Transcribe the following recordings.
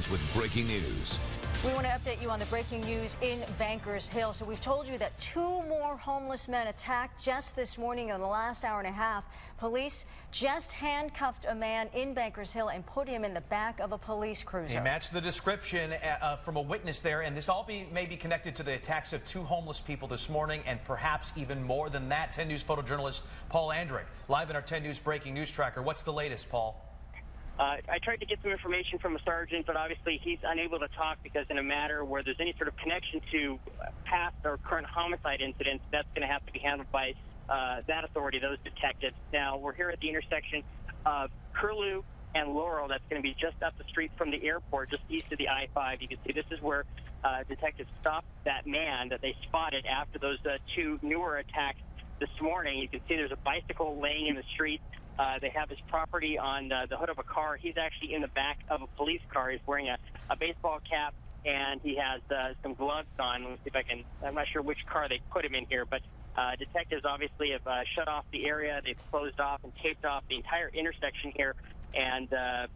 begins with breaking news. We want to update you on the breaking news in Bankers Hill. So we've told you that 2 more homeless men attacked just this morning in the last hour and a half. Police just handcuffed a man in Bankers Hill and put him in the back of a police cruiser. He matched the description from a witness there, and this all may be connected to the attacks of 2 homeless people this morning, and perhaps even more than that. 10 News photojournalist Paul Andrick, live in our 10 News breaking news tracker. What's the latest, Paul? I tried to get some information from a sergeant, but obviously he's unable to talk because in a matter where there's any sort of connection to past or current homicide incidents, that's going to have to be handled by that authority, those detectives. Now, we're here at the intersection of Curlew and Laurel. That's going to be just up the street from the airport, just east of the I-5. You can see this is where detectives stopped that man that they spotted after those 2 newer attacks this morning. You can see there's a bicycle laying in the street. They have his property on the hood of a car. He's actually in the back of a police car. He's wearing a baseball cap, and he has some gloves on. Let me see if I can. I'm not sure which car they put him in here, but detectives obviously have shut off the area. They've closed off and taped off the entire intersection here, and they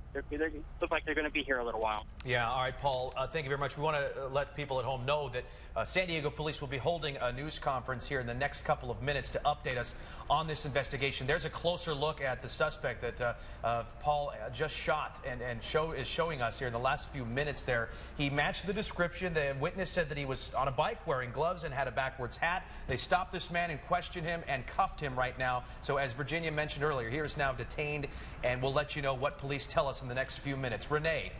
look like they're going to be here a little while. Yeah, all right, Paul, thank you very much. We want to let people at home know that San Diego Police will be holding a news conference here in the next couple of minutes to update us on this investigation. There's a closer look at the suspect that Paul just shot and is showing us here in the last few minutes there. He matched the description. The witness said that he was on a bike wearing gloves and had a backwards hat. They stopped this man and questioned him and cuffed him right now. So as Virginia mentioned earlier, he is now detained, and we'll let you know what police tell us in the next few minutes. Renee.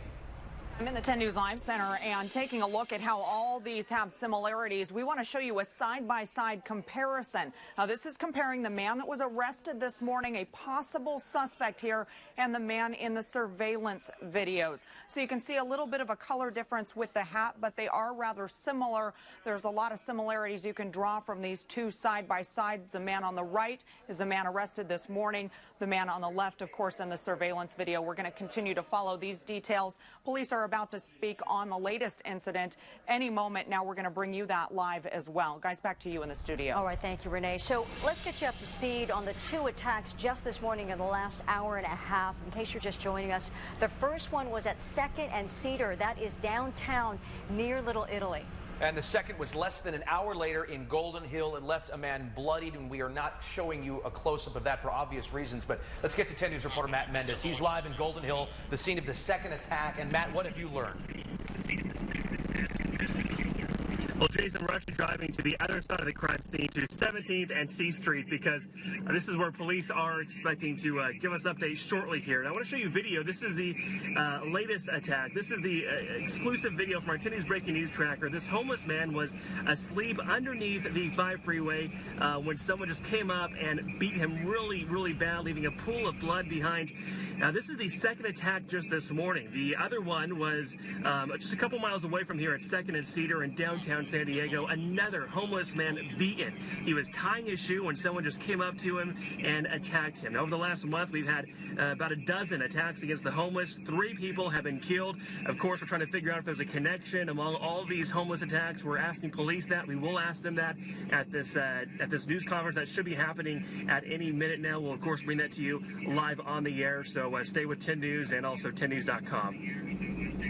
I'm in the 10 News Live Center and taking a look at how all these have similarities. We want to show you a side-by-side comparison. Now, this is comparing the man that was arrested this morning, a possible suspect here, and the man in the surveillance videos. So you can see a little bit of a color difference with the hat, but they are rather similar. There's a lot of similarities you can draw from these 2 side-by-sides. The man on the right is the man arrested this morning. The man on the left, of course, in the surveillance video. We're going to continue to follow these details. Police are about to speak on the latest incident any moment now. We're going to bring you that live as well. Guys, back to you in the studio. All right, thank you, Renee. So let's get you up to speed on the 2 attacks just this morning in the last hour and a half. In case you're just joining us, the first one was at 2nd and Cedar. That is downtown near Little Italy. And the second was less than an hour later in Golden Hill. It left a man bloodied, and we are not showing you a close-up of that for obvious reasons. But let's get to 10 News reporter Matt Mendez. He's live in Golden Hill, the scene of the second attack. And Matt, what have you learned? Well, Jason, we're actually driving to the other side of the crime scene, to 17th and C Street, because this is where police are expecting to give us updates shortly here. And I want to show you video. This is the latest attack. This is the exclusive video from our 10 News breaking news tracker. This homeless man was asleep underneath the 5 freeway when someone just came up and beat him really, really bad, leaving a pool of blood behind. Now, this is the second attack just this morning. The other one was just a couple miles away from here at 2nd and Cedar in downtown San Diego. Another homeless man beaten. He was tying his shoe when someone just came up to him and attacked him. Now, over the last month, we've had about a dozen attacks against the homeless. 3 people have been killed. Of course, we're trying to figure out if there's a connection among all these homeless attacks. We're asking police that. We will ask them that at this news conference that should be happening at any minute now. We'll, of course, bring that to you live on the air. So stay with 10 News and also 10news.com.